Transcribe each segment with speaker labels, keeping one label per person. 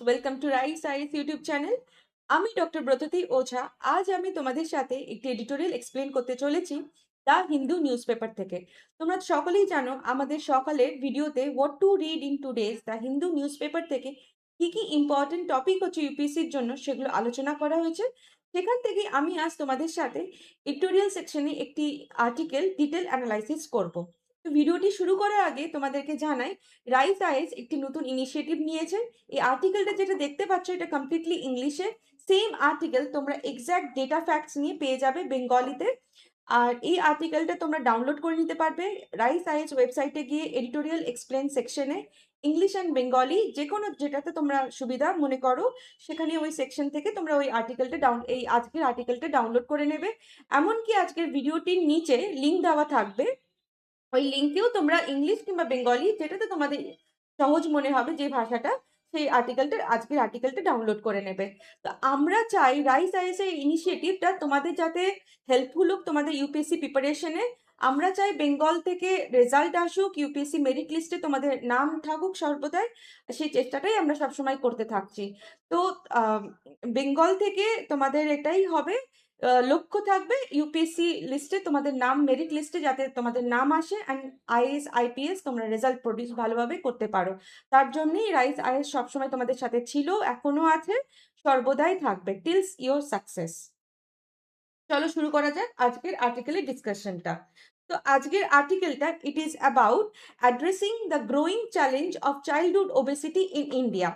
Speaker 1: Welcome to rice ice YouTube channel. আমি doctor Bratati Ojha. আজ আমি তোমাদের সাথে একটি এডিটোরিয়াল এক্সপ্লেন করতে চলেছি দ্য হিন্দু নিউজ পেপার থেকে। তোমরা সকলেই জানো আমাদের সকালের ভিডিওতে what to read in today's the Hindu newspaper থেকে কি কি ইম্পর্টেন্ট টপিক হচ্ছে ইউপিএসসির জন্য সেগুলো আলোচনা করা হয়েছে। সেখান থেকে আমি আজ তোমাদের সাথে এডিটোরিয়াল সেকশনে একটি আর্টিকেল ডিটেল অ্যানালাইসিস করব। তো ভিডিওটি শুরু করার আগে তোমাদেরকে জানাই, রাইস আইস একটি নতুন ইনিশিয়েটিভ নিয়েছে। এই আর্টিকেলটা যেটা দেখতে পাচ্ছ এটা কমপ্লিটলি ইংলিশে। সেম আর্টিকেল তোমরা এক্স্যাক্ট ডেটা ফ্যাক্টস নিয়ে পেয়ে যাবে বেঙ্গলিতে। আর এই আর্টিকেলটা তোমরা ডাউনলোড করে নিতে পারবে রাইস আইএস ওয়েবসাইটে গিয়ে এডিটোরিয়াল এক্সপ্লেন সেকশনে ইংলিশ অ্যান্ড বেঙ্গলি যে কোনো যেটাতে তোমরা সুবিধা মনে করো সেখানে ওই সেকশন থেকে তোমরা ওই আর্টিকেলটা এই আজকের আর্টিকেলটা ডাউনলোড করে নেবে। এমনকি আজকের ভিডিওটির নিচে লিঙ্ক দেওয়া থাকবে, ওই লিঙ্কেও তোমরা ইংলিশ কিংবা বেঙ্গলি যেটাতে তোমাদের সহজ মনে হবে যে ভাষাটা, সেই আজকের আর্টিকেলটা ডাউনলোড করে নেবে। তো আমরা চাই রাইস আইএস এর ইনিশিয়েটিভটা তোমাদের যাতে হেল্পফুল হোক তোমাদের ইউপিএসসি প্রিপারেশনে। আমরা চাই বেঙ্গল থেকে রেজাল্ট আসুক, ইউপিএসসি মেরিট লিস্টে তোমাদের নাম থাকুক সর্বদাই, সেই চেষ্টাটাই আমরা সবসময় করতে থাকছি। তো বেঙ্গল থেকে তোমাদের এটাই হবে, লক্ষ্য থাকবে ইউপিএসসি লিস্টে তোমাদের নাম, মেরিট লিস্টে যাতে তোমাদের নাম আসে অ্যান্ড আইএস আইপিএস তোমরা রেজাল্ট প্রডিউস ভালোভাবে করতে পারো। তার জন্যই রাইস আইএস সবসময় তোমাদের সাথে ছিল, এখনো আছে, সর্বদাই থাকবে টিলস ইয়োর সাকসেস। চলো শুরু করা যাক আজকের আর্টিকেলের ডিসকাশনটা। তো আজকের আর্টিকেলটা it is about addressing the growing challenge of childhood obesity in India.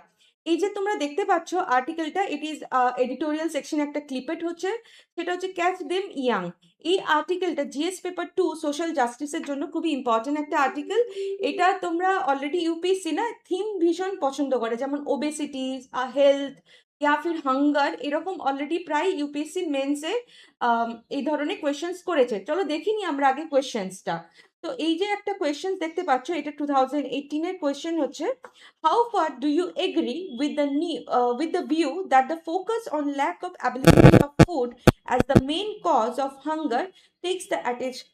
Speaker 1: এই যে তোমরা দেখতে পাচ্ছ আর্টিকেলটা, ইট ইজ এডিটোরিয়াল সেকশন একটা ক্লিপেড হচ্ছে, সেটা হচ্ছে ক্যাচ দেম ইয়াং। এই আর্টিকেলটা জিএস পেপার 2 সোশ্যাল জাস্টিসের জন্য খুবই ইম্পর্টেন্ট একটা আর্টিকেল। এটা তোমরা অলরেডি ইউপিএসসি না থিম ভীষণ পছন্দ করে, যেমন ওবেসিটি, হেলথ ইয়া ফির হাঙ্গার, এরকম অলরেডি প্রায় ইউপিএসসি মেন্সে এই ধরনের কোয়েশ্চেন্স করেছে। চলো দেখিনি আমরা আগে কোয়েশ্চেন্সটা। তো এই যে একটা কোয়েশ্চেন দেখতে পাচ্ছ, এটা 2018 এর কোয়েশ্চেন হচ্ছে, how far do you agree with the view that the focus on lack of availability of food as the main cause of hunger takes the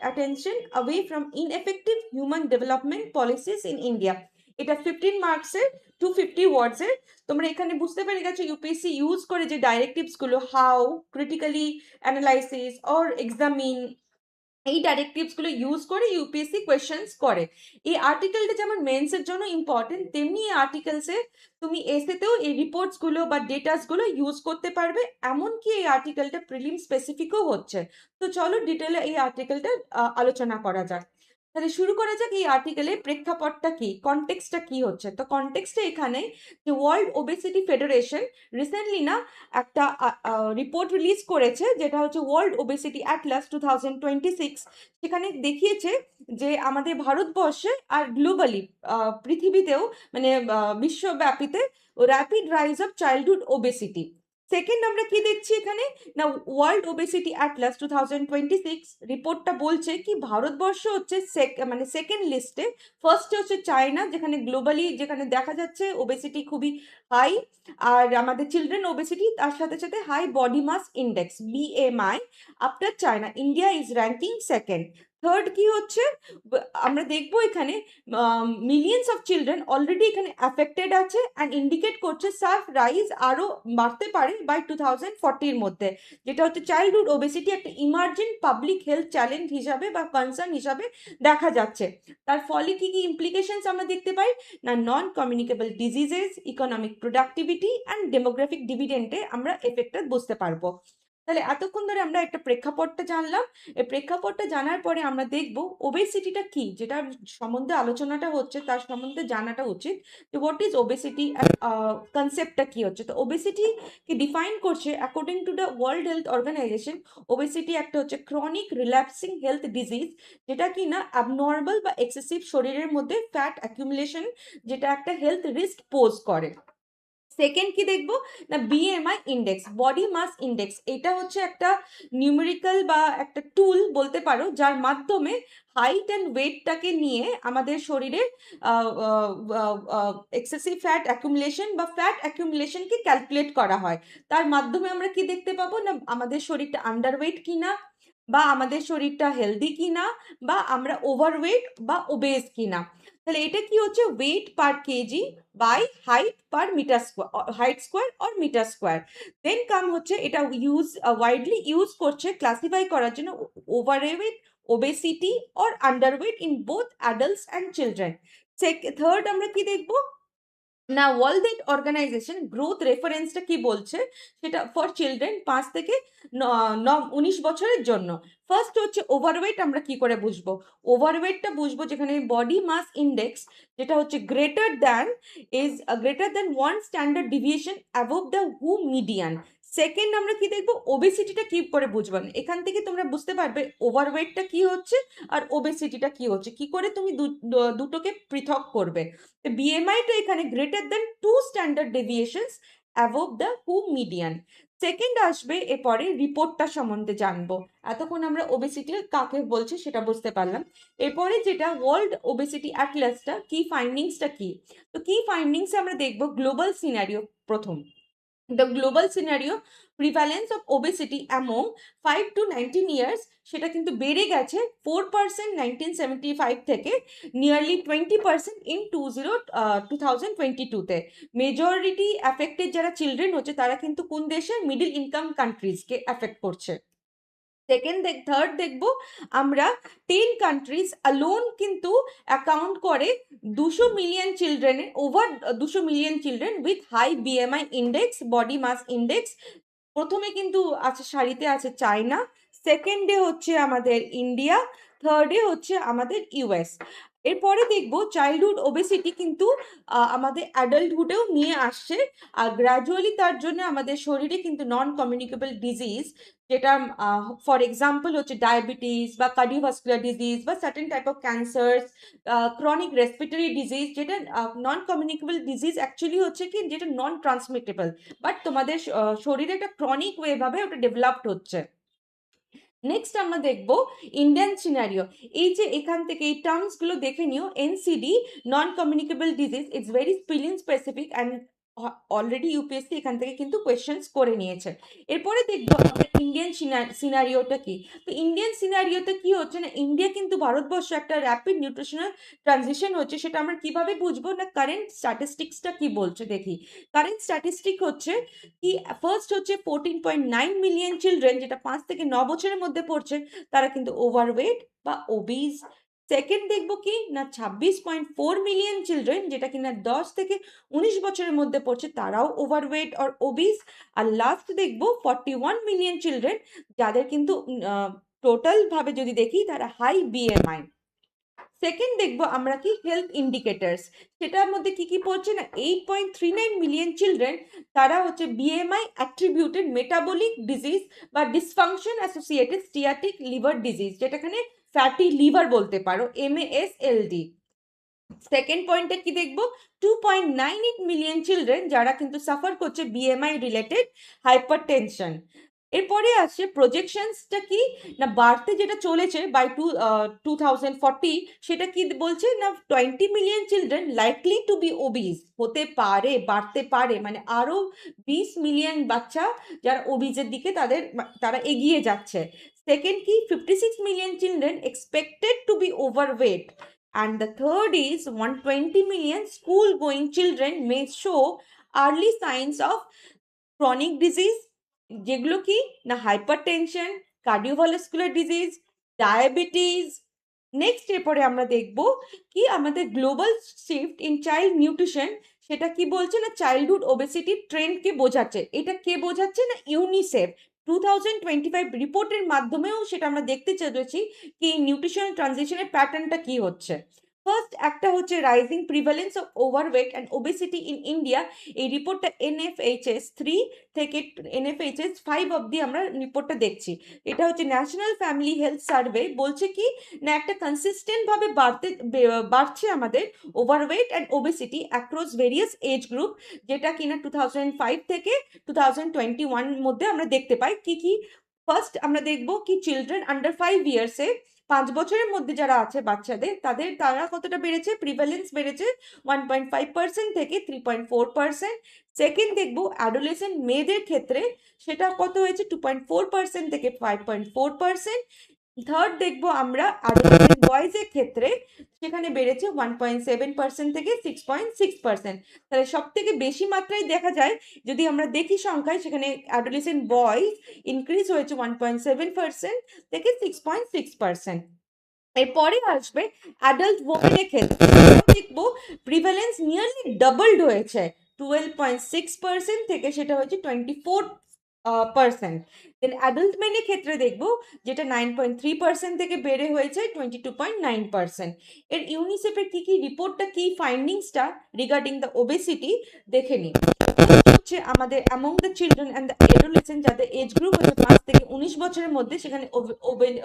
Speaker 1: attention away from ineffective human development policies in India? এটা 15 মার্কসের 250 ওয়ার্ডসের। তোমরা এখানে বুঝতে পেরে গেছো UPSC use করে যে directives গুলো, how, critically analysis or examine, এই ডাইরেক্টিভস গুলো ইউজ করে ইউপিএসসি কোয়েশ্চেন্স করে। এই আর্টিকেলটা যেমন মেন্সের জন্য ইম্পর্টেন্ট, তেমনি এই আর্টিকেলসে তুমি এসেতেও এই রিপোর্টস গুলো বা ডেটাস গুলো ইউজ করতে পারবে। এমনকি এই আর্টিকেলটা প্রিলিম স্পেসিফিকও হচ্ছে। তো চলো ডিটেলে এই আর্টিকেলটা আলোচনা করা যাক। তাহলে শুরু করা যাক এই আর্টিকেলে প্রেক্ষাপটটা কি, কনটেক্সটটা কি হচ্ছে। তো কনটেক্সটটা এখানে যে ওয়ার্ল্ড ওবেসিটি ফেডারেশন রিসেন্টলি না একটা রিপোর্ট রিলিজ করেছে, যেটা হচ্ছে ওয়ার্ল্ড ওবেসিটি অ্যাটলাস 2026। সেখানে দেখিয়েছে যে আমাদের ভারতবর্ষে আর গ্লোবালি পৃথিবীতেও মানে বিশ্বব্যাপীতে rapid rise of childhood obesity. Second আমরা কি দেখছি এখানে না, ওয়ার্ল্ড ওবেসিটি অ্যাটলাস 2026 রিপোর্টটা বলছে কি ভারতবর্ষ হচ্ছে মানে সেকেন্ড লিস্টে। ফার্স্টে হচ্ছে চায়না, যেখানে গ্লোবালি যেখানে দেখা যাচ্ছে ওবেসিটি খুবই হাই, আর আমাদের চিলড্রেন ওবেসিটি তার সাথে সাথে high body mass index BMI. After China India is ranking second. Third কি হচ্ছে আমরা দেখবো এখানে মিলিয়ন্স অফ চিলড্রেন অলরেডি এখানে অ্যাফেক্টেড আছে অ্যান্ড ইন্ডিকেট করছে সার্ফ রাইজ আরও বাড়তে পারে বাই 2040 মধ্যে, যেটা হচ্ছে চাইল্ডহুড ওবেসিটি একটা ইমার্জেন্ট পাবলিক হেলথ চ্যালেঞ্জ হিসাবে বা কনসার্ন হিসাবে দেখা যাচ্ছে। তার ফলে কি কি ইমপ্লিকেশনস আমরা দেখতে পাই না, non communicable diseases, economic productivity and demographic ডিভিডেন্টে আমরা এফেক্টটা বুঝতে পারবো। তাহলে এতক্ষণ ধরে আমরা একটা প্রেক্ষাপটটা জানলাম। এই প্রেক্ষাপটটা জানার পরে আমরা দেখব ওবেসিটিটা কি, যেটা সম্বন্ধে আলোচনাটা হচ্ছে তার সম্বন্ধে জানাটা উচিত যে হোয়াট ইজ ওবেসিটি, কনসেপ্টটা কি হচ্ছে। তো ওবেসিটি কে ডিফাইন করছে according to the World Health Organization, obesity একটা হচ্ছে ক্রনিক রিল্যাপসিং হেলথ ডিজিজ, যেটা কি না অ্যাবনর্মাল বা এক্সেসিভ শরীরের মধ্যে ফ্যাট অ্যাকিউমুলেশন, যেটা একটা হেলথ রিস্ক পোজ করে। সেকেন্ড কি দেখবো না, BMI index, body mass index. এটা হচ্ছে একটা নিউমেরিক্যাল বা একটা টুল বলতে পারো, যার মাধ্যমে হাইট অ্যান্ড ওয়েটটাকে নিয়ে আমাদের শরীরে এক্সেসিভ ফ্যাট অ্যাকুমুলেশন বা ফ্যাট অ্যাকুমুলেশনকে ক্যালকুলেট করা হয়। তার মাধ্যমে আমরা কি দেখতে পাবো না, আমাদের শরীরটা আন্ডারওয়েট কিনা, বা আমাদের শরীরটা হেলদি কিনা, বা আমরা ওভারওয়েট বা ওবেজ কিনা। তাহলে এটা কি হচ্ছে weight per kg by height per metre square, height square or metre square. Then কাম হচ্ছে এটা ওয়াইডলি ইউজ করছে ক্লাসিফাই করার জন্য overweight, obesity or underweight in both adults and children. Third আমরা কি দেখবো না, ওয়ার্ল্ড হেলথ অর্গানাইজেশন গ্রোথ রেফারেন্সটা কি বলছে সেটা ফর চিলড্রেন 5 থেকে 19 বছরের জন্য। ফার্স্ট হচ্ছে ওভারওয়েট, আমরা কি করে বুঝবো? ওভারওয়েটটা বুঝবো যেখানে বডি মাস ইন্ডেক্স যেটা হচ্ছে greater than 1 standard deviation above the হু মিডিয়ান। সেকেন্ড আমরা কি দেখবো, ওবেসিটিটা কি করে বুঝবেন? এখান থেকে তোমরা বুঝতে পারবে ওভারওয়েটটা কি হচ্ছে আর ওবেসিটিটা কি হচ্ছে, কি করে তুমি দুটোকে পৃথক করবে। বিএমআইটা এখানে greater than 2 standard deviations above the হু মিডিয়ান। সেকেন্ড আসবে এরপরে রিপোর্টটা সম্বন্ধে জানবো। এতক্ষণ আমরা ওবেসিটি কাকে বলছে সেটা বুঝতে পারলাম। এরপরে যেটা ওয়ার্ল্ড ওবেসিটি অ্যাটলাসটা কি ফাইন্ডিংসটা কি, তো কি ফাইন্ডিংস আমরা দেখবো গ্লোবাল সিনারিও। প্রথম, the global scenario prevalence of obesity among 5 to 19 years সেটা কিন্তু বেড়ে গেছে 4% 1975 থেকে নিয়ারলি 20% ইন 2022 তে। মেজরিটি অ্যাফেক্টেড যারা চিলড্রেন হচ্ছে তারা কিন্তু কোন দেশের মিডল ইনকাম কান্ট্রিজকে অ্যাফেক্ট করছে। থার্ড দেখবো আমরা 10 কান্ট্রিজ অ্যালোন কিন্তু অ্যাকাউন্ট করে 200 million children, over 200 million children with high BMI index, body mass index. প্রথমে কিন্তু আছে সারিতে আছে চায়না, সেকেন্ডে হচ্ছে আমাদের ইন্ডিয়া, থার্ডে হচ্ছে আমাদের ইউএস। এরপরে দেখবো চাইল্ডহুড ওবেসিটি কিন্তু আমাদের অ্যাডাল্টহুডেও নিয়ে আসছে, আর গ্র্যাজুয়ালি তার জন্য আমাদের শরীরে কিন্তু নন কমিউনিকেবল ডিজিজ, যেটা ফর এক্সাম্পল হচ্ছে ডায়াবেটিস বা কার্ডিওভাস্কুলার ডিজিজ বা certain type of cancer, chronic respiratory disease, যেটা নন কমিউনিকেবল ডিজিজ অ্যাকচুয়ালি হচ্ছে কি যেটা নন ট্রান্সমিটেবল, বাট তোমাদের শরীরে একটা ক্রনিক ওয়ে ভাবে ওটা ডেভেলপড হচ্ছে। নেক্সট আমরা দেখবো ইন্ডিয়ান সিনারিও। এই যে এখান থেকে এই টার্মস গুলো দেখে নিও, NCD non communicable disease, it's very spelling specific and already UPSC এখান থেকে কিন্তু কোয়েশ্চেন্স করে নিয়েছে। এরপরে দেখবো আমাদের ইন্ডিয়ান সিনারিওটা কি। তো ইন্ডিয়ান সিনারিওতে কি হচ্ছে না, ইন্ডিয়া কিন্তু ভারতবর্ষ একটা র্যাপিড নিউট্রিশনাল ট্রানজিশন হচ্ছে, সেটা আমরা কিভাবে বুঝবো না, কারেন্ট স্ট্যাটিস্টিক্সটা কি বলছে দেখি। কারেন্ট স্ট্যাটিস্টিক হচ্ছে কি, ফার্স্ট হচ্ছে 14.9 মিলিয়ন চিলড্রেন, যেটা 5 থেকে 9 বছরের মধ্যে পড়ছে, তারা কিন্তু ওভারওয়েট বা ওবিজ। সেকেন্ড দেখবো কি না 26.4 মিলিয়ন চিলড্রেন, যেটা কিনা 10 থেকে 19 বছরের মধ্যে পড়ছে, তারাও ওভারওয়েট আর ওবিজ। আর লাস্ট দেখবো 41 মিলিয়ন চিলড্রেন, যাদের কিন্তু টোটাল ভাবে যদি দেখি তারা হাই বিএমআই। সেকেন্ড দেখবো আমরা কি হেলথ ইন্ডিকেটার্স, সেটার মধ্যে কি কি পড়ছে না 8.39 মিলিয়ন চিলড্রেন, তারা হচ্ছে বিএমআই অ্যাট্রিবিউটেড মেটাবলিক ডিজিজ বা dysfunction associated steatotic liver disease, যেটাখানে ফ্যাটি লিভার বলতে পারো, MASLD। সেকেন্ড পয়েন্টে কি দেখবো 2.98 মিলিয়ন চিলড্রেন যারা কিন্তু সাফার করছে বিএমআই রিলেটেড হাইপারটেনশন। এরপরে আসছে প্রজেকশনসটা কি না, বাড়তে যেটা চলেছে বাই 2040, সেটা কি বলছে না 20 million children likely to be obese, হতে পারে, বাড়তে পারে, মানে আরো 20 মিলিয়ন বাচ্চা যারা ওবিজের দিকে তারা এগিয়ে যাচ্ছে। সেকেন্ড কি 56 million children expected to be overweight, and the third is 120 million school going children may show early signs of chronic disease, যেগুলো কি না hypertension, cardiovascular disease, diabetes. Next এরপরে আমরা দেখব কি আমাদের global shift in child nutrition, সেটা কি বলছে না চাইল্ডহুড ওবেসিটি ট্রেন্ডকে বোঝাচ্ছে। এটা কে বোঝাচ্ছে না ইউনিসেফ 2025 রিপোর্টের মাধ্যমেও সেটা আমরা দেখতে চলেছি কি নিউট্রিশনাল ট্রানজিশনের প্যাটার্নটা কি হচ্ছে। ফার্স্ট একটা হচ্ছে rising prevalence of overweight and obesity in India, এই রিপোর্টটা NFHS 3 থেকে NFHS 5 অবধি আমরা রিপোর্টটা দেখছি। এটা হচ্ছে ন্যাশনাল ফ্যামিলি হেলথ সার্ভে, বলছে কি না একটা কনসিস্টেন্ট ভাবে বাড়ছে আমাদের overweight and obesity across various age group, যেটা কিনা 2005 থেকে 2021 মধ্যে আমরা দেখতে পাই। কি কি ফার্স্ট আমরা দেখবো কি চিলড্রেন আন্ডার 5 ইয়ার্সে, 5 বছরের মধ্যে যারা আছে বাচ্চাদের, তারা কতটা বেড়েছে, প্রিভ্যালেন্স বেড়েছে 1.5% থেকে 3.4%। সেকেন্ড দেখবো অ্যাডোলেসেন্ট মেয়েদের ক্ষেত্রে, সেটা কত হয়েছে 2.4% থেকে 5.4%। থার্ড দেখবো আমরা অ্যাডোলেসেন্ট বয়েজের ক্ষেত্রে, সেখানে বেড়েছে 1.7% থেকে 6.6%। তাহলে সব থেকে বেশি মাত্রায় দেখা যায়, যদি আমরা দেখি সংখ্যায়, সেখানে অ্যাডোলেসেন্ট বয়েজ ইনক্রিজ হয়েছে 1.7% থেকে 6.6%। এরপরে আসবে অ্যাডাল্ট ওমেনের ক্ষেত্রে, দেখবো প্রিভ্যালেন্স নিয়ারলি ডাবলড হয়েছে, 12.6% থেকে সেটা হচ্ছে 24%। দেন অ্যাডাল্ট মেনের ক্ষেত্রে দেখবো যেটা 9.3% থেকে বেড়ে হয়েছে 22.9%। এর ইউনিসেফের কি কি রিপোর্টটা, কি ফাইন্ডিংসটা রিগার্ডিং দ্য ওবেসিটি দেখে নিই। হচ্ছে আমাদের among the children and the adolescent, যাদের এজ গ্রুপ হচ্ছে 5 থেকে 19 বছরের মধ্যে, সেখানে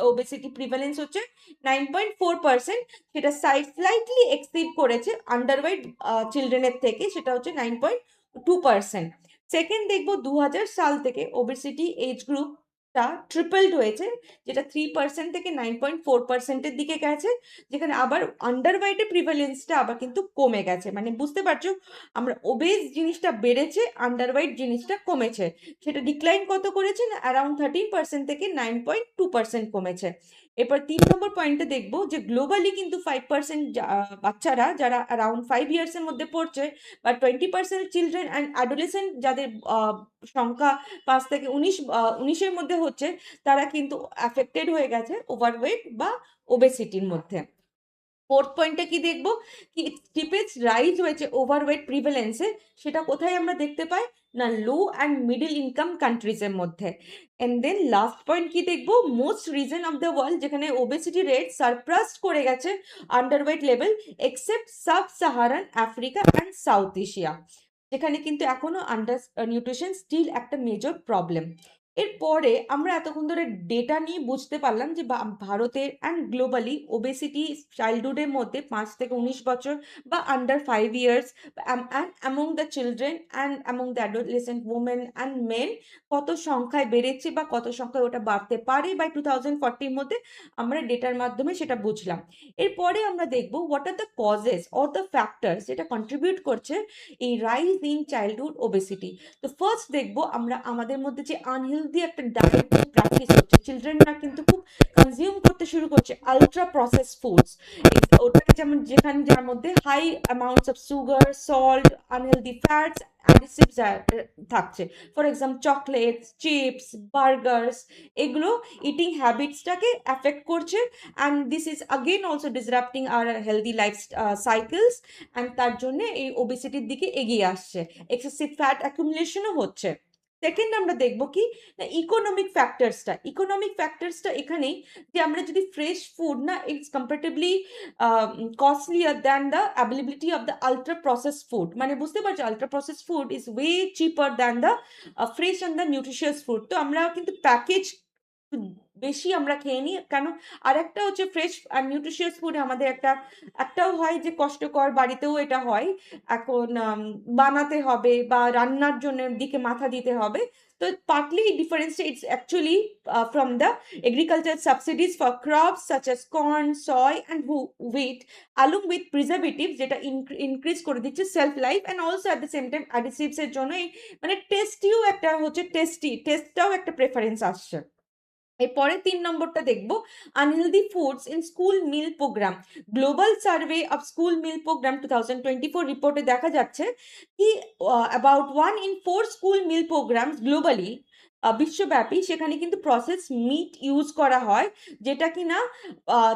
Speaker 1: ওবেসিটি প্রিভ্যালেন্স হচ্ছে 9.4%। সেটা স্লাইটলি এক্সিড করেছে আন্ডারওয়েট চিলড্রেনের থেকে, সেটা হচ্ছে 9.2%। সেকেন্ড দেখবো 2000 সাল থেকে ওবেসিটি এজ গ্রুপটা ট্রিপলড হয়েছে, যেটা 3% থেকে 9.4%-এর দিকে গেছে, যেখানে আবার আন্ডারওয়েটের প্রিভ্যালেন্সটা আবার কিন্তু কমে গেছে। মানে বুঝতে পারছো, আমরা ওবেস জিনিসটা বেড়েছে, আন্ডারওয়েট জিনিসটা কমেছে। সেটা ডিক্লাইন কত করেছে না, অ্যারাউন্ড 13% থেকে 9.2% কমেছে। এরপর 3 নম্বর পয়েন্টে দেখবো যে গ্লোবালি কিন্তু 5% বাচ্চারা যারা অ্যারাউন্ড 5 ইয়ার্স এর মধ্যে পড়ছে, বা 20% চিলড্রেন অ্যান্ড অ্যাডোলেসেন্ট যাদের সংখ্যা 5 থেকে 19 এর মধ্যে হচ্ছে, তারা কিন্তু অ্যাফেক্টেড হয়ে গেছে ওভারওয়েট বা ওবেসিটির মধ্যে। ফোর্থ পয়েন্টে কি দেখবো, কি স্টিপেস্ট রাইজ হয়েছে ওভারওয়েট প্রিভ্যালেন্সে, সেটা কোথায় আমরা দেখতে পাই না, লো অ্যান্ড মিডল ইনকাম কান্ট্রিজের মধ্যে। এন্ড দেন লাস্ট পয়েন্ট কি দেখবো, most reason of the world যেখানে ওবেসিটি রেট সারপ্রাসড করে গেছে underweight level, except sub Saharan Africa and south Asia, যেখানে কিন্তু এখনো আন্ডার নিউট্রিশন স্টিল একটা মেজর প্রবলেম। এরপরে আমরা এতক্ষণ ধরে ডেটা নিয়ে বুঝতে পারলাম যে ভারতের অ্যান্ড গ্লোবালি ওবেসিটি চাইল্ডহুডের মধ্যে 5 থেকে 19 বছর বা under 5 years, and among the children and among the adolescent women and men কত সংখ্যায় বেড়েছে বা কত সংখ্যায় ওটা বাড়তে পারে বাই 2040-র মধ্যে, আমরা ডেটার মাধ্যমে সেটা বুঝলাম। এরপরে আমরা দেখব what are the causes or the factors যেটা কন্ট্রিবিউট করছে এই রাইজ ইন চাইল্ডহুড ওবেসিটি। তো ফার্স্ট দেখবো আমরা আমাদের মধ্যে যে আনহেলদি একটা ডায়েট প্র্যাকটিস হচ্ছে, চিলড্রেনরা কিন্তু খুব কনজিউম করতে শুরু করছে আলট্রা প্রসেস ফুডস, ওটাকে যেমন যেখানে যার মধ্যে high amounts of sugar, salt, unhealthy fats, additives থাকছে। For example chocolates, chips, burgers, এগুলো ইটিং হ্যাবিটসটাকে অ্যাফেক্ট করছে, and this is again also disrupting our healthy life cycles, and তার জন্য এই ওবেসিটির দিকে এগিয়ে আসছে, এক্সেসিভ ফ্যাট অ্যাকুমুলেশনও হচ্ছে। সেকেন্ড আমরা দেখবো কি না, ইকোনমিক ফ্যাক্টরসটা এখানেই, যে আমরা যদি ফ্রেশ ফুড না, it's comparatively costlier than the availability of the ultra process food. মানে বুঝতে পারছো, ultra process food is way cheaper than the fresh and the nutritious food. তো আমরা কিন্তু প্যাকেজ বেশি আমরা খেয়ে নিই কেন, আর একটা হচ্ছে ফ্রেশ আর নিউট্রিশিয়াস ফুডে আমাদের একটাও হয় যে কষ্টকর, বাড়িতেও এটা হয় এখন, বানাতে হবে বা রান্নার জন্য দিকে মাথা দিতে হবে। তো partly difference it's actually from the agriculture subsidies for crops such as corn, soy and wheat, along with preservatives যেটা increase করে দিচ্ছে self life, and also at the same time additives এর জন্য মানে টেস্টিও একটা হচ্ছে, টেস্টটাও একটা প্রেফারেন্স আসছে। এরপরে 3 নম্বরটা দেখবো, unhealthy foods in school meal program. Global survey of school meal program 2024 রিপোর্টে দেখা যাচ্ছে কি about 1 in 4 school meal programs globally, বিশ্বব্যাপী, সেখানে কিন্তু প্রসেস মিট ইউজ করা হয়, যেটা কিনা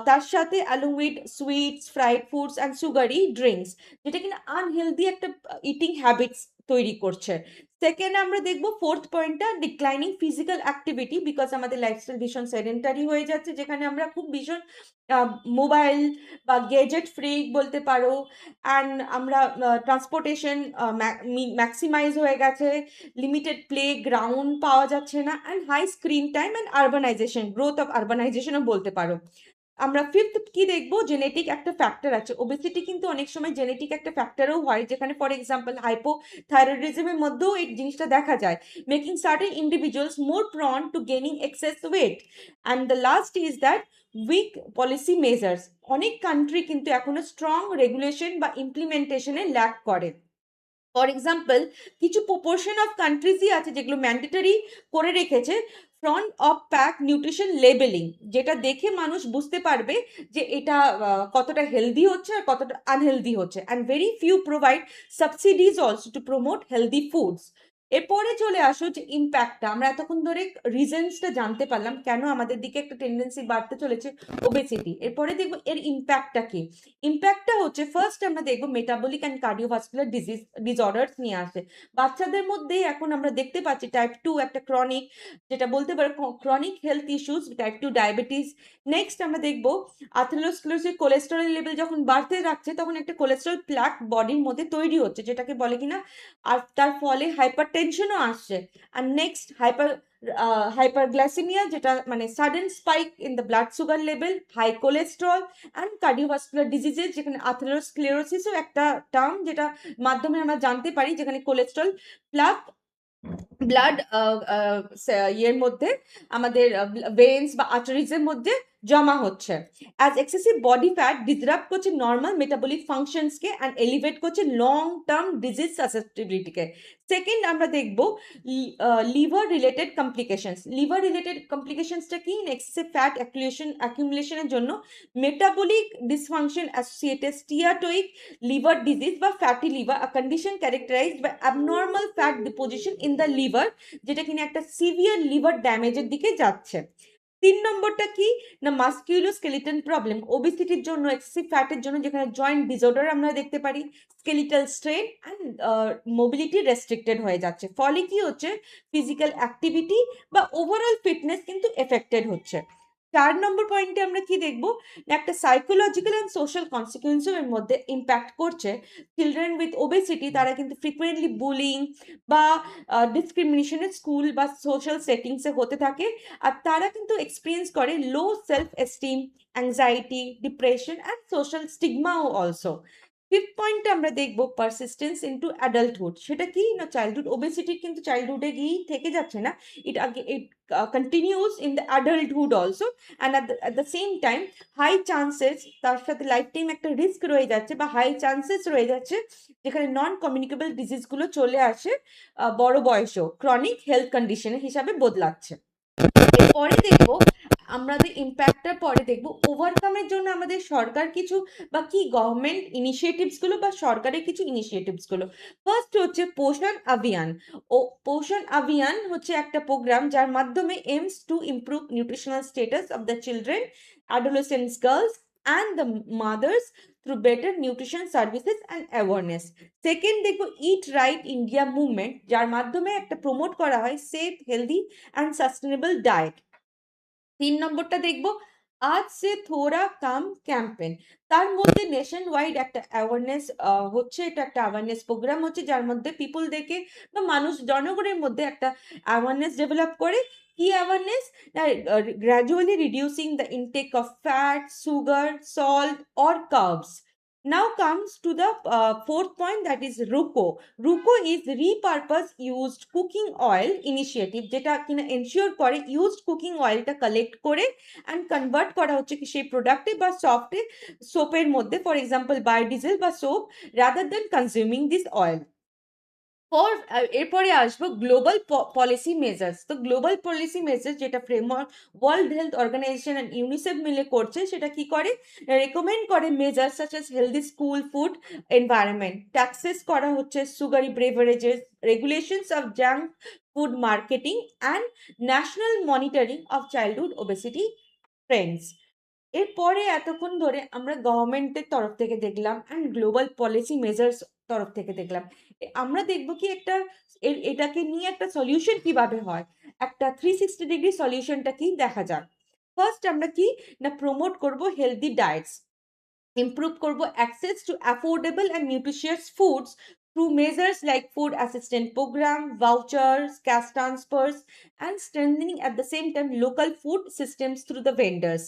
Speaker 1: তার সাথে along with sweets, fried foods and sugary drinks, যেটা কিনা আনহেলদি একটা ইটিং হ্যাবিটস তৈরি করছে। সেকেন্ড আমরা দেখবো ফোর্থ পয়েন্টটা, ডিক্লাইনিং ফিজিক্যাল অ্যাক্টিভিটি, বিকজ আমাদের লাইফস্টাইল ভীষণ সেডেন্টারি হয়ে যাচ্ছে, যেখানে আমরা খুব ভীষণ মোবাইল বা গেজেট ফ্রি বলতে পারো, অ্যান্ড আমরা ট্রান্সপোর্টেশন ম্যাক্সিমাইজ হয়ে গেছে, লিমিটেড প্লে গ্রাউন্ড পাওয়া যাচ্ছে না, and high screen time and urbanisation, growth of আরবানাইজেশনও বলতে পারো। আমরা ফিফথ কি দেখবো, জেনেটিক একটা ফ্যাক্টর আছে, ওবেসিটি কিন্তু অনেক সময় জেনেটিক একটা ফ্যাক্টরও হয়, যেখানে ফর এক্সাম্পল হাইপোথাইরয়েডিজমের মধ্যেও এই জিনিসটা দেখা যায়, making certain individuals more prone to gaining excess weight. And the last is that weak policy measures, অনেক কান্ট্রি কিন্তু এখনো স্ট্রং রেগুলেশন বা ইমপ্লিমেন্টেশনে ল্যাক করে। ফর এক্সাম্পল, কিছু প্রপোর্শন অফ কান্ট্রিজই আছে যেগুলো ম্যান্ডেটরি করে রেখেছে front of pack nutrition labelling, যেটা দেখে মানুষ বুঝতে পারবে যে এটা কতটা হেলদি হচ্ছে আর কতটা আনহেলদি হচ্ছে। And very few provide subsidies also to promote healthy foods. এরপরে চলে আসো যে ইম্প্যাক্টটা, আমরা এতক্ষণ ধরে রিজনসটা জানতে পারলাম কেন আমাদের দিকে একটা টেন্ডেন্সি বাড়তে চলেছে ওবেসিটি। এরপরে দেখবো এর ইম্প্যাক্টটা কি। ইম্প্যাক্টটা হচ্ছে, ফার্স্ট আমরা দেখবো মেটাবলিক অ্যান্ড কার্ডিওভাস্কুলার ডিসঅর্ডার্স নিয়ে আসে। বাচ্চাদের মধ্যে এখন আমরা দেখতে পাচ্ছি টাইপ 2 একটা ক্রনিক, যেটা বলতে পারো chronic health issues, type 2 diabetes. Next আমরা দেখবো আথেরোস্ক্লেরোসিস, কোলেস্টেরল লেভেল যখন বাড়তে রাখছে তখন একটা কোলেস্টেরল প্লাক বডির মধ্যে তৈরি হচ্ছে, যেটাকে বলে কিনা, আর তার ফলে হাইপার টেনশনও আসছে। আর নেক্সট হাইপারগ্লাইসেমিয়া, যেটা মানে sudden spike in the blood sugar level, high cholesterol and cardiovascular diseases, যেখানে আথেরোস্ক্লেরোসিসও একটা টার্ম, যেটা মাধ্যমে আমরা জানতে পারি, যেখানে কোলেস্ট্রল প্লাক ব্লাড ইয়ের মধ্যে, আমাদের ভেন্স বা আর্টারিজের মধ্যে জমা হচ্ছে। As excessive body fat disrupt করছে নর্মাল মেটাবলিক ফাংশনসকে অ্যান্ড এলিভেট করছে লং টার্ম ডিজিজ সাসেপ্টিবিলিটিকে। সেকেন্ড আমরা দেখব liver related complications. Liver related কমপ্লিকেশনসটা কি? এক্সেসিভ ফ্যাট অ্যাকুমুলেশনের জন্য metabolic dysfunction associated steatotic liver disease বা fatty liver, a condition characterised by abnormal fat deposition in the liver, যেটা কিনা একটা সিভিয়ার লিভার ড্যামেজের দিকে যাচ্ছে। 3 নম্বরটা কি না, মাস্কিউলোস্কেলিটাল প্রবলেম, ওবেসিটির জন্য, এক্সেসিভ ফ্যাটের জন্য, যেখানে জয়েন্ট ডিসঅর্ডার আমরা দেখতে পারি, skeletal strain and mobility restricted হয়ে যাচ্ছে। ফলে কি হচ্ছে, ফিজিক্যাল অ্যাক্টিভিটি বা ওভারঅল ফিটনেস কিন্তু এফেক্টেড হচ্ছে। 4 নম্বর পয়েন্টে আমরা কি দেখবো, একটা সাইকোলজিক্যাল অ্যান্ড সোশ্যাল কনসিকুয়েন্সও এর মধ্যে ইম্প্যাক্ট করছে। চিলড্রেন উইথ ওবেসিটি, তারা কিন্তু ফ্রিকুয়েন্টলি বুলিং বা ডিসক্রিমিনেশনের স্কুল বা সোশ্যাল সেটিংসে হতে থাকে, আর তারা কিন্তু এক্সপিরিয়েন্স করে low self esteem, anxiety, depression and social স্টিগমাও অলসো। ফিফথ পয়েন্টে আমরা দেখবো পারসিস্টেন্স ইনটু অ্যাডাল্টহুড। সেটা কি না, চাইল্ডহুড ওবেসিটি কিন্তু চাইল্ডহুডে গিয়েই থেকে যাচ্ছে না, it continues in the adulthood also. And at the same time high chances, তার সাথে লাইফ টাইম একটা রিস্ক রয়ে যাচ্ছে বা হাই চান্সেস রয়ে যাচ্ছে, যেখানে নন কমিউনিকেবল ডিজিজগুলো চলে আসে বড় বয়সেও, ক্রনিক হেলথ কন্ডিশনের হিসাবে বদলাচ্ছে। এরপরে দেখবো আমাদের ইম্প্যাক্টটার পরে দেখবো ওভারকামের জন্য আমাদের সরকার কিছু বা কি গভর্নমেন্ট ইনিশিয়েটিভস গুলো বা সরকারের কিছু ইনিশিয়েটিভস গুলো। ফার্স্ট হচ্ছে পোষণ অভিযান। ও পোষণ অভিযান হচ্ছে একটা প্রোগ্রাম যার মাধ্যমে aims to improve nutritional status of the children, adolescents, girls and the mothers through better nutrition services and awareness. Second দেখবো ইট রাইট ইন্ডিয়া মুভমেন্ট, যার মাধ্যমে একটা প্রমোট করা হয় safe, healthy and sustainable diet. 3 নম্বরটা দেখবো আজ সে থোড়া কাম ক্যাম্পেন। তার মধ্যে নেশন ওয়াইড একটা অ্যাওয়ারনেস হচ্ছে, এটা একটা অ্যাওয়ারনেস প্রোগ্রাম হচ্ছে, যার মধ্যে পিপলদেরকে বা মানুষ জনগণের মধ্যে একটা অ্যাওয়ারনেস ডেভেলপ করে। কি awareness? Gradually reducing the intake of fat, sugar, salt or carbs. Now comes to the fourth point, that is RUCO. RUCO is repurpose used cooking oil initiative, যেটা কিনা এনশিওর করে ইউজড কুকিং অয়েলটা collect করে and convert করা হচ্ছে কি সেই প্রোডাক্টে বা সফটে, সোপের মধ্যে, ফর এক্সাম্পল বায়োডিজেল বা soap, rather than consuming this oil. এরপরে আসবো গ্লোবাল পলিসি মেজার্স। তো গ্লোবাল পলিসি মেজার্স, যেটা framework World Health Organization and UNICEF মিলে করছে, সেটা কি করে, রেকমেন্ড করে measures such as healthy school food environment, taxes করা হচ্ছে sugary beverages, regulations of junk food marketing and national monitoring of childhood obesity Trends. এরপরে এতক্ষণ ধরে আমরা গভর্নমেন্টের তরফ থেকে দেখলাম অ্যান্ড গ্লোবাল পলিসি মেজার্স তরফ থেকে দেখলাম। আমরা দেখবো কি একটা এটাকে নিয়ে একটা সলিউশন কিভাবে হয়, একটা 360 ডিগ্রি সলিউশনটা কি দেখা যাক। ফার্স্ট আমরা কি না প্রমোট করব হেলদি ডায়েটস, ইমপ্রুভ করব access to affordable and nutritious foods through measures like food assistance program, vouchers, cash transfers, and strengthening at the same time local food systems through the vendors.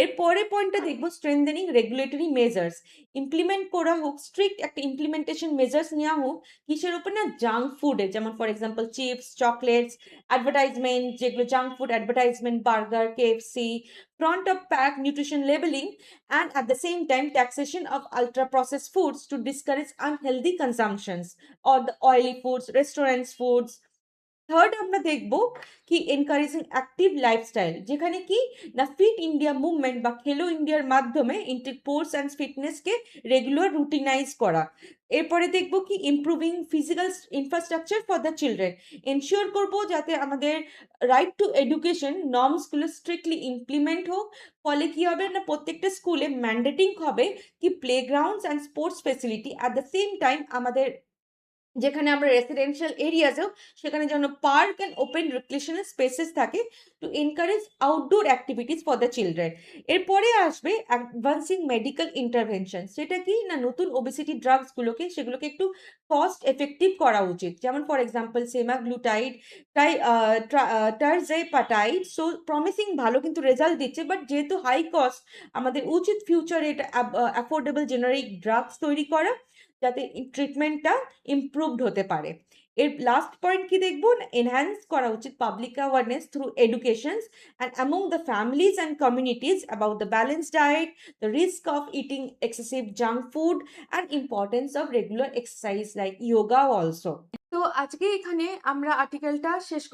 Speaker 1: এর পরের পয়েন্টটা দেখবো strengthening regulatory measures, implement করা হোক, strict একটা implementation measures নেওয়া হোক কিসের উপর না, জাঙ্ক ফুডে, যেমন for example chips, chocolates, advertisement, যেগুলো junk food advertisement, burger, KFC, front of pack nutrition labeling, and at the same time taxation of ultra processed foods to discourage unhealthy consumptions or the oily foods, restaurants foods. Third আমরা দেখব কি encouraging active lifestyle, যেখানে কি না fit India movement বা খেলো ইন্ডিয়ার মাধ্যমে sports and ফিটনেসকে রেগুলার রুটিনাইজ করা। এরপরে দেখব কি improving physical infrastructure for the children, ensure করব যাতে আমাদের রাইট টু এডুকেশন নর্মসগুলো স্ট্রিক্টলি ইমপ্লিমেন্ট হোক। ফলে কি হবে না, প্রত্যেকটা স্কুলে ম্যান্ডেটিং হবে কি playgrounds and sports facility, at the same time আমাদের যেখানে আমরা রেসিডেন্সিয়াল এরিয়াতেও সেখানে যেন park and open recreational spaces থাকে to encourage outdoor activities for the children. এরপরে আসবে অ্যাডভান্সিং মেডিকেল ইন্টারভেনশন, সেটা কি না নতুন ওবেসিটি ড্রাগসগুলোকে সেগুলোকে একটু কস্ট এফেক্টিভ করা উচিত, যেমন for example semaglutide, tirzepatide, so promising ভালো কিন্তু রেজাল্ট দিচ্ছে, বাট যেহেতু হাই কস্ট আমাদের উচিত ফিউচারে এটা অ্যাফোর্ডেবল জেনারিক ড্রাগস তৈরি করা যাতে ট্রিটমেন্টটা ইমপ্রুভড হতে পারে। এর লাস্ট পয়েন্ট কি দেখবো না, এনহ্যান্স করা উচিত public awareness through educations and among the families and communities about the balance diet, the risk of eating excessive junk food and importance of regular exercise like yoga also. তো আজকে এখানে আমরা আর্টিকেলটা শেষ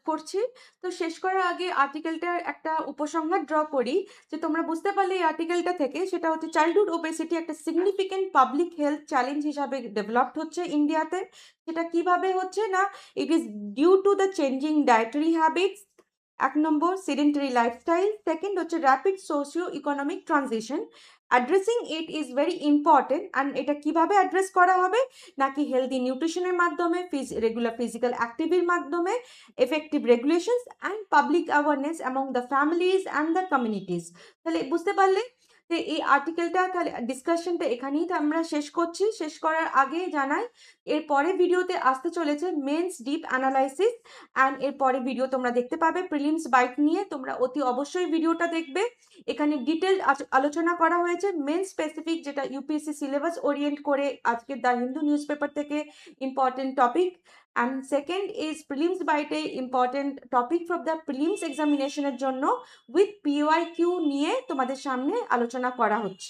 Speaker 1: করছি। তো শেষ করার আগে আর্টিকেলটার একটা উপসংহার ড্র করি, যে তোমরা বুঝতে পারলে এই আর্টিকেলটা থেকে, সেটা হচ্ছে চাইল্ডহুড ওবেসিটি একটা সিগনিফিকেন্ট পাবলিক হেলথ চ্যালেঞ্জ হিসাবে ডেভেলপড হচ্ছে ইন্ডিয়াতে। সেটা কিভাবে হচ্ছে না, it is due to the changing dietary habits, এক নম্বর সেডেন্টারি লাইফস্টাইল, সেকেন্ড হচ্ছে rapid socio economic transition. Addressing it is very important, and এটা কিভাবে অ্যাড্রেস করা হবে, নাকি হেলদি নিউট্রিশনের মাধ্যমে, রেগুলার ফিজিক্যাল অ্যাক্টিভিটির মাধ্যমে, effective regulations and public awareness among the families and the communities. তাহলে বুঝতে পারলে যে এই আর্টিকেলটা, তাহলে ডিসকাশনটা এখানেই আমরা শেষ করছি। শেষ করার আগে জানাই এর পরে ভিডিওতে আসতে চলেছে মেন্স ডিপ অ্যানালাইসিস, অ্যান্ড এর পরে ভিডিও তোমরা দেখতে পাবে প্রিলিমস বাইট নিয়ে, তোমরা অতি অবশ্যই ভিডিওটা দেখবে। এখানে ডিটেল আলোচনা করা হয়েছে মেন স্পেসিফিক, যেটা ইউপিএসসি সিলেবাস ওরিয়েন্ট করে আজকে দ্য হিন্দু নিউজ পেপার থেকে important topic, and second is prelims বাইটে important topic for the prelims এক্সামিনেশনের জন্য উইথ পিওয়াই কিউ নিয়ে তোমাদের সামনে আলোচনা করা হচ্ছে।